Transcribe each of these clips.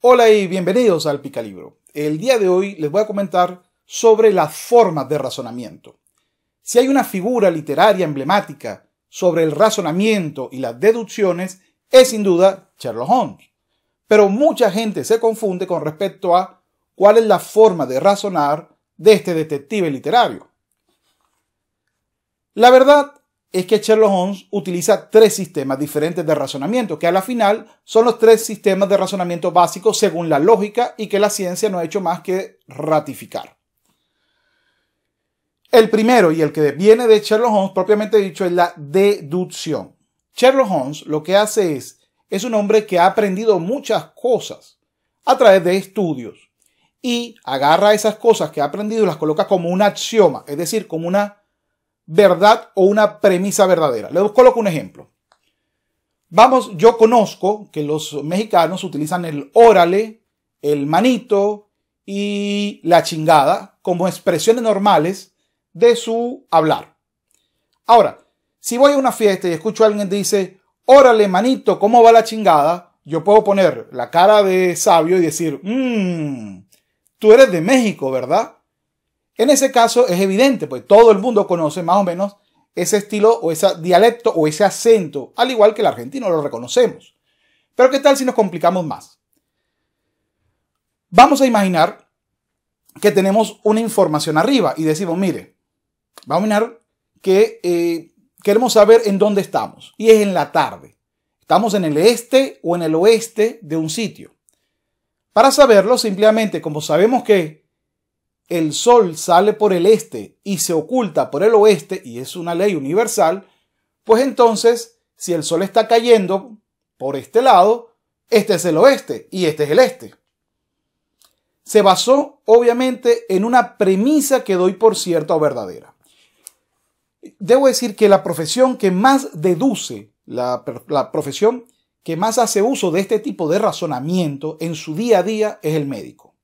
Hola y bienvenidos al Picalibro. El día de hoy les voy a comentar sobre las formas de razonamiento. Si hay una figura literaria emblemática sobre el razonamiento y las deducciones, es sin duda Sherlock Holmes. Pero mucha gente se confunde con respecto a cuál es la forma de razonar de este detective literario. La verdad es que Sherlock Holmes utiliza tres sistemas diferentes de razonamiento, que a la final son los tres sistemas de razonamiento básicos según la lógica y que la ciencia no ha hecho más que ratificar. El primero y el que viene de Sherlock Holmes propiamente dicho es la deducción. Sherlock Holmes lo que hace es un hombre que ha aprendido muchas cosas a través de estudios y agarra esas cosas que ha aprendido y las coloca como un axioma, es decir, como una verdad o una premisa verdadera. Les coloco un ejemplo. Yo conozco que los mexicanos utilizan el órale, el manito y la chingada como expresiones normales de su hablar. Ahora, si voy a una fiesta y escucho a alguien que dice, órale, manito, ¿cómo va la chingada? Yo puedo poner la cara de sabio y decir, tú eres de México, ¿verdad? En ese caso es evidente, pues todo el mundo conoce más o menos ese estilo o ese dialecto o ese acento, al igual que el argentino lo reconocemos. Pero ¿qué tal si nos complicamos más? Vamos a imaginar que tenemos una información arriba y decimos, mire, vamos a imaginar que queremos saber en dónde estamos y es en la tarde. Estamos en el este o en el oeste de un sitio. Para saberlo, simplemente como sabemos que el sol sale por el este y se oculta por el oeste, y es una ley universal, pues entonces, si el sol está cayendo por este lado, este es el oeste y este es el este. Se basó, obviamente, en una premisa que doy por cierta o verdadera. Debo decir que la profesión que más deduce, la profesión que más hace uso de este tipo de razonamiento en su día a día es el médico.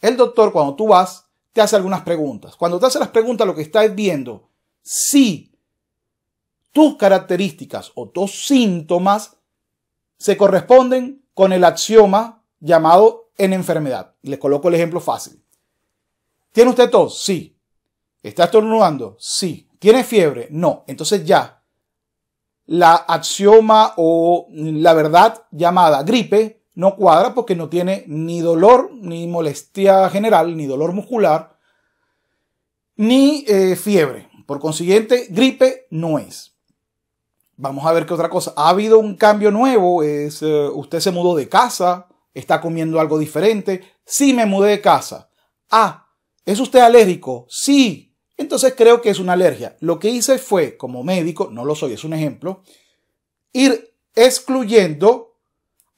El doctor, cuando tú vas, te hace algunas preguntas. Cuando te hace las preguntas, lo que está es viendo si tus características o tus síntomas se corresponden con el axioma llamado en enfermedad. Les coloco el ejemplo fácil. ¿Tiene usted tos? Sí. ¿Está estornudando? Sí. ¿Tiene fiebre? No. Entonces ya la axioma o la verdad llamada gripe no cuadra porque no tiene ni dolor, ni molestia general, ni dolor muscular, ni fiebre. Por consiguiente, gripe no es. Vamos a ver qué otra cosa. Ha habido un cambio nuevo. Usted se mudó de casa, está comiendo algo diferente. Sí, me mudé de casa. Ah, ¿es usted alérgico? Sí. Entonces creo que es una alergia. Lo que hice fue, como médico, no lo soy, es un ejemplo, ir excluyendo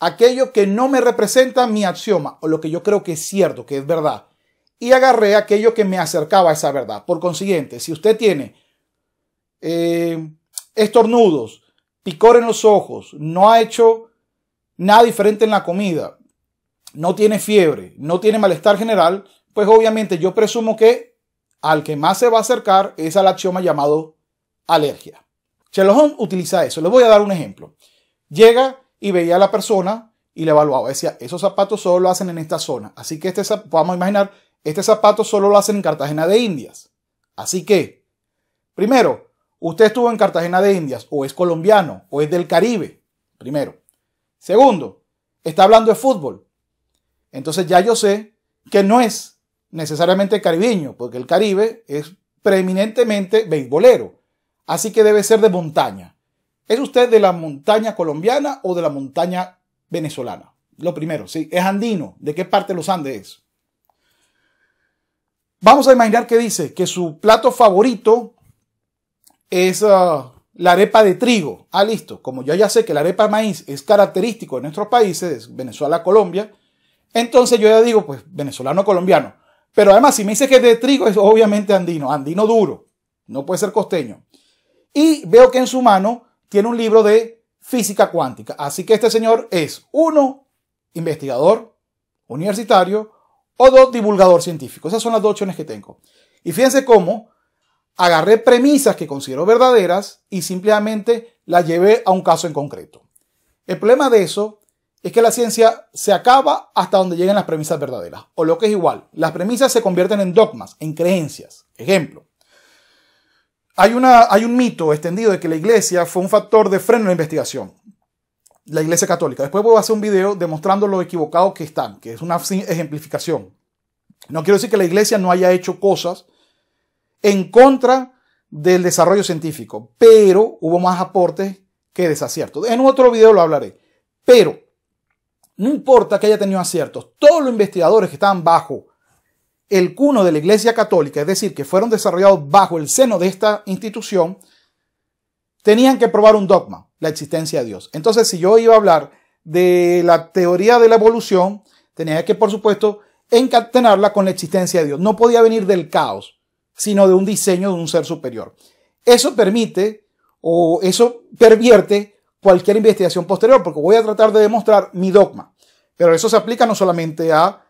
aquello que no me representa mi axioma o lo que yo creo que es cierto, que es verdad. Y agarré aquello que me acercaba a esa verdad. Por consiguiente, si usted tiene estornudos, picor en los ojos, no ha hecho nada diferente en la comida, no tiene fiebre, no tiene malestar general, pues obviamente yo presumo que al que más se va a acercar es al axioma llamado alergia. Sherlock Holmes utiliza eso. Les voy a dar un ejemplo. Llega y veía a la persona y le evaluaba. Decía, esos zapatos solo lo hacen en esta zona. Así que vamos a imaginar, este zapato solo lo hacen en Cartagena de Indias. Así que, primero, usted estuvo en Cartagena de Indias, o es colombiano, o es del Caribe. Primero. Segundo, está hablando de fútbol. Entonces ya yo sé que no es necesariamente caribeño, porque el Caribe es preeminentemente beisbolero. Así que debe ser de montaña. ¿Es usted de la montaña colombiana o de la montaña venezolana? Lo primero, sí. ¿Es andino? ¿De qué parte de los Andes es? Vamos a imaginar que dice que su plato favorito es la arepa de trigo. Ah, listo. Como yo ya sé que la arepa de maíz es característico de nuestros países, Venezuela, Colombia, entonces yo ya digo, pues, venezolano-colombiano. Pero además, si me dice que es de trigo, es obviamente andino. Andino duro. No puede ser costeño. Y veo que en su mano tiene un libro de física cuántica. Así que este señor es, 1, investigador universitario, o 2, divulgador científico. Esas son las 2 opciones que tengo. Y fíjense cómo agarré premisas que considero verdaderas y simplemente las llevé a un caso en concreto. El problema de eso es que la ciencia se acaba hasta donde lleguen las premisas verdaderas. O lo que es igual, las premisas se convierten en dogmas, en creencias. Ejemplo, hay un mito extendido de que la iglesia fue un factor de freno en la investigación. La iglesia católica. Después voy a hacer un video demostrando lo equivocado que están, que es una ejemplificación. No quiero decir que la iglesia no haya hecho cosas en contra del desarrollo científico, pero hubo más aportes que desaciertos. En otro video lo hablaré. Pero no importa que haya tenido aciertos, todos los investigadores que estaban bajo el cuno de la iglesia católica, es decir, que fueron desarrollados bajo el seno de esta institución, tenían que probar un dogma, la existencia de Dios. Entonces, si yo iba a hablar de la teoría de la evolución, tenía que, por supuesto, encadenarla con la existencia de Dios. No podía venir del caos, sino de un diseño de un ser superior. Eso permite, o eso pervierte cualquier investigación posterior, porque voy a tratar de demostrar mi dogma. Pero eso se aplica no solamente a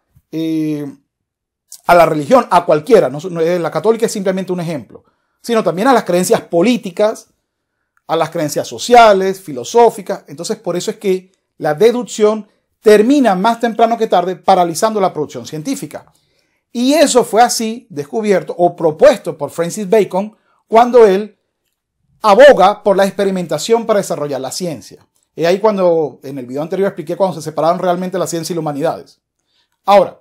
la religión, a cualquiera. La católica es simplemente un ejemplo, sino también a las creencias políticas, a las creencias sociales, filosóficas. Entonces, por eso es que la deducción termina más temprano que tarde paralizando la producción científica. Y eso fue así descubierto o propuesto por Francis Bacon cuando él aboga por la experimentación para desarrollar la ciencia. Y ahí cuando, en el video anterior expliqué cuando se separaron realmente la ciencia y las humanidades. Ahora,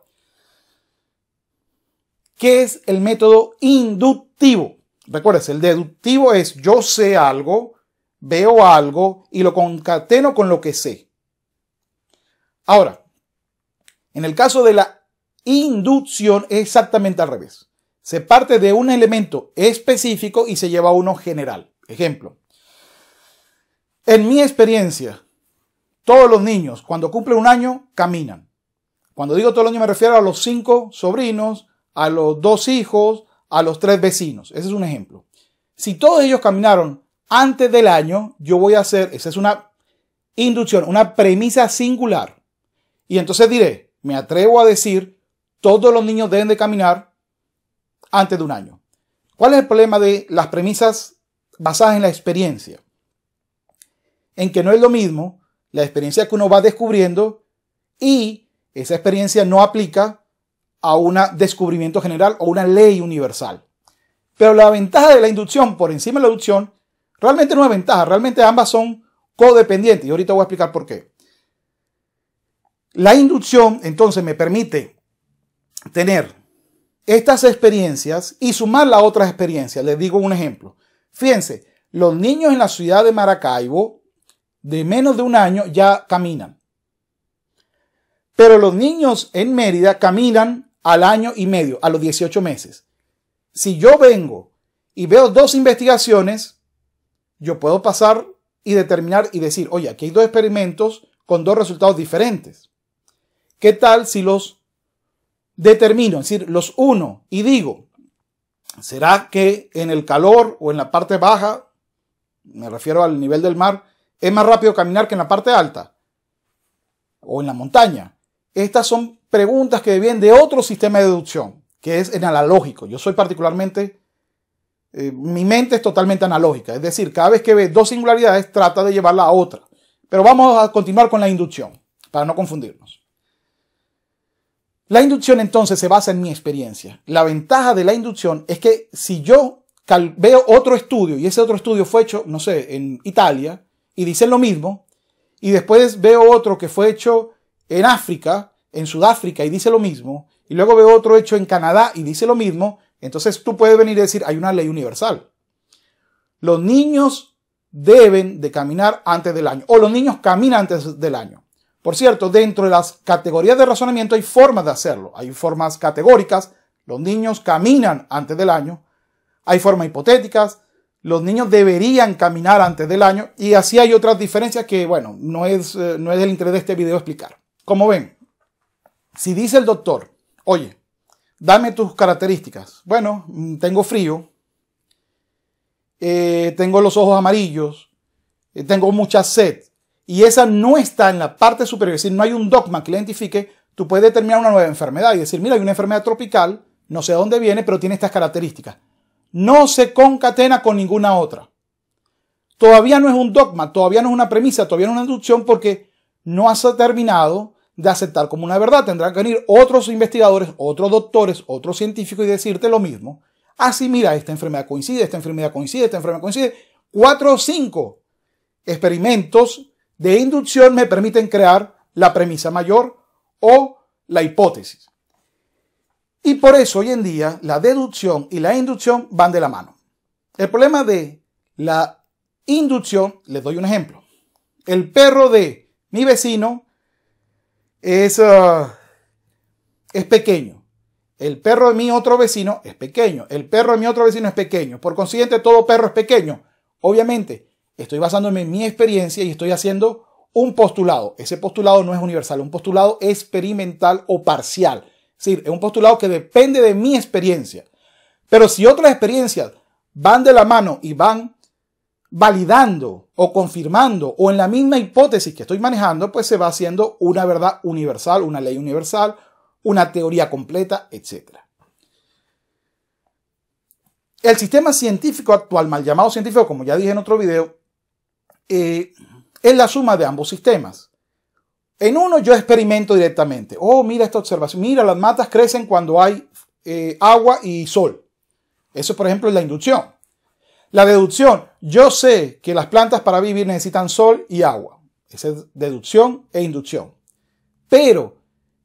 ¿qué es el método inductivo? Recuérdense, el deductivo es yo sé algo, veo algo y lo concateno con lo que sé. Ahora, en el caso de la inducción es exactamente al revés. Se parte de un elemento específico y se lleva a uno general. Ejemplo, en mi experiencia, todos los niños cuando cumplen un año caminan. Cuando digo todos los niños me refiero a los 5 sobrinos, a los 2 hijos, a los 3 vecinos. Ese es un ejemplo. Si todos ellos caminaron antes del año, yo voy a hacer, esa es una inducción, una premisa singular. Y entonces diré, me atrevo a decir, todos los niños deben de caminar antes de un año. ¿Cuál es el problema de las premisas basadas en la experiencia? En que no es lo mismo la experiencia que uno va descubriendo y esa experiencia no aplica a un descubrimiento general o una ley universal. Pero la ventaja de la inducción por encima de la deducción realmente no es ventaja, realmente ambas son codependientes y ahorita voy a explicar por qué. La inducción entonces me permite tener estas experiencias y sumarla a otras experiencias. Les digo un ejemplo. Fíjense, los niños en la ciudad de Maracaibo de menos de un año ya caminan. Pero los niños en Mérida caminan al año y medio, a los 18 meses. Si yo vengo y veo 2 investigaciones, yo puedo pasar y determinar y decir, oye, aquí hay 2 experimentos con 2 resultados diferentes. ¿Qué tal si los determino, es decir, los uno y digo, ¿será que en el calor o en la parte baja, me refiero al nivel del mar, es más rápido caminar que en la parte alta o en la montaña? Estas son preguntas que vienen de otro sistema de deducción, que es en analógico. Yo soy particularmente, mi mente es totalmente analógica, es decir, cada vez que ve 2 singularidades trata de llevarla a otra. Pero vamos a continuar con la inducción, para no confundirnos. La inducción entonces se basa en mi experiencia. La ventaja de la inducción es que si yo veo otro estudio y ese otro estudio fue hecho, no sé, en Italia y dicen lo mismo, y después veo otro que fue hecho en África, en Sudáfrica y dice lo mismo, y luego veo otro hecho en Canadá y dice lo mismo, entonces tú puedes venir y decir, hay una ley universal. Los niños deben de caminar antes del año, o los niños caminan antes del año. Por cierto, dentro de las categorías de razonamiento hay formas de hacerlo. Hay formas categóricas, los niños caminan antes del año. Hay formas hipotéticas, los niños deberían caminar antes del año. Y así hay otras diferencias que, bueno, no es del interés de este video explicar. Como ven, si dice el doctor, oye, dame tus características. Bueno, tengo frío, tengo los ojos amarillos, tengo mucha sed. Y esa no está en la parte superior, es decir, no hay un dogma que la identifique, tú puedes determinar una nueva enfermedad y decir, mira, hay una enfermedad tropical, no sé de dónde viene, pero tiene estas características. No se concatena con ninguna otra. Todavía no es un dogma, todavía no es una premisa, todavía no es una inducción porque no ha terminado de aceptar como una verdad. Tendrán que venir otros investigadores, otros doctores, otros científicos y decirte lo mismo. Así, mira, esta enfermedad coincide, esta enfermedad coincide, esta enfermedad coincide. 4 o 5 experimentos de inducción me permiten crear la premisa mayor o la hipótesis. Y por eso hoy en día la deducción y la inducción van de la mano. El problema de la inducción, les doy un ejemplo. El perro de mi vecino es pequeño. El perro de mi otro vecino es pequeño. El perro de mi otro vecino es pequeño. Por consiguiente, todo perro es pequeño. Obviamente, estoy basándome en mi experiencia y estoy haciendo un postulado. Ese postulado no es universal, un postulado experimental o parcial. Es decir, es un postulado que depende de mi experiencia. Pero si otras experiencias van de la mano y van validando o confirmando o en la misma hipótesis que estoy manejando, pues se va haciendo una verdad universal, una ley universal, una teoría completa, etc. El sistema científico actual, mal llamado científico, como ya dije en otro video, es la suma de ambos sistemas. En uno yo experimento directamente. Oh, mira esta observación. Mira, las matas crecen cuando hay agua y sol. Eso, por ejemplo, es la inducción. La deducción. Yo sé que las plantas para vivir necesitan sol y agua. Esa es deducción e inducción. Pero,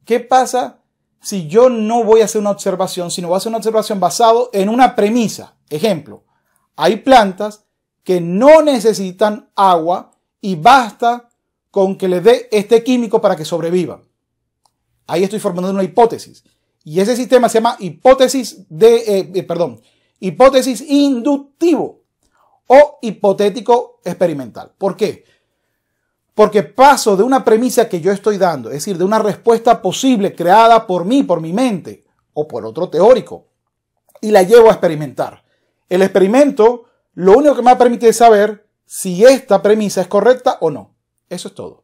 ¿qué pasa si yo no voy a hacer una observación, sino voy a hacer una observación basado en una premisa? Ejemplo, hay plantas que no necesitan agua y basta con que les dé este químico para que sobrevivan. Ahí estoy formando una hipótesis. Y ese sistema se llama hipótesis inductivo o hipotético experimental. ¿Por qué? Porque paso de una premisa que yo estoy dando, es decir, de una respuesta posible creada por mí, por mi mente o por otro teórico, y la llevo a experimentar. El experimento lo único que me va a permitir es saber si esta premisa es correcta o no. Eso es todo.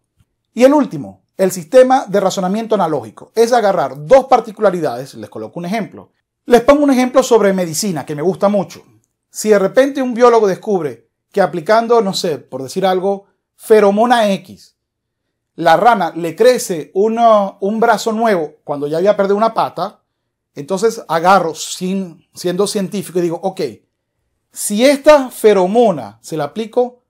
Y el último, el sistema de razonamiento analógico. Es agarrar dos particularidades. Les coloco un ejemplo. Les pongo un ejemplo sobre medicina que me gusta mucho. Si de repente un biólogo descubre que aplicando, no sé, por decir algo, feromona X, la rana le crece un brazo nuevo cuando ya había perdido una pata, entonces agarro, siendo científico, y digo, ok, si esta feromona se la aplico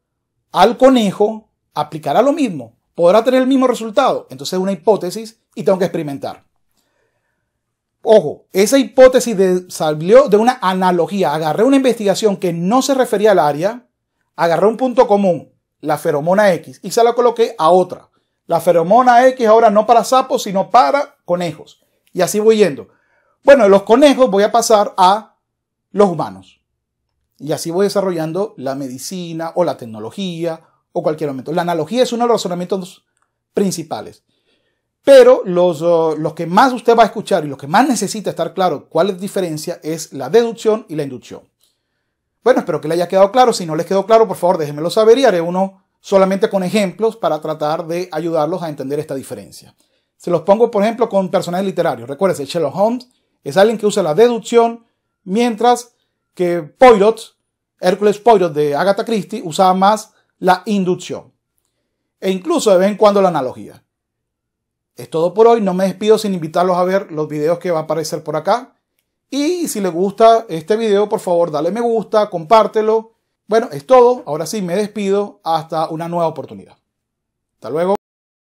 al conejo, aplicará lo mismo, podrá tener el mismo resultado. Entonces es una hipótesis y tengo que experimentar. Ojo, esa hipótesis salió de una analogía. Agarré una investigación que no se refería al área, agarré un punto común, la feromona X, y se la coloqué a otra. La feromona X ahora no para sapos, sino para conejos. Y así voy yendo. Bueno, de los conejos voy a pasar a los humanos. Y así voy desarrollando la medicina o la tecnología o cualquier momento. La analogía es uno de los razonamientos principales. Pero los que más usted va a escuchar y los que más necesita estar claro cuál es la diferencia es la deducción y la inducción. Bueno, espero que le haya quedado claro. Si no les quedó claro, por favor, déjenmelo saber y haré uno solamente con ejemplos para tratar de ayudarlos a entender esta diferencia. Se los pongo, por ejemplo, con personajes literarios. Recuérdense, Sherlock Holmes es alguien que usa la deducción, mientras que Poirot, Hércules Poirot de Agatha Christie, usaba más la inducción. E incluso de vez en cuando la analogía. Es todo por hoy. No me despido sin invitarlos a ver los videos que va a aparecer por acá. Y si les gusta este video, por favor, dale me gusta, compártelo. Bueno, es todo. Ahora sí, me despido. Hasta una nueva oportunidad. Hasta luego.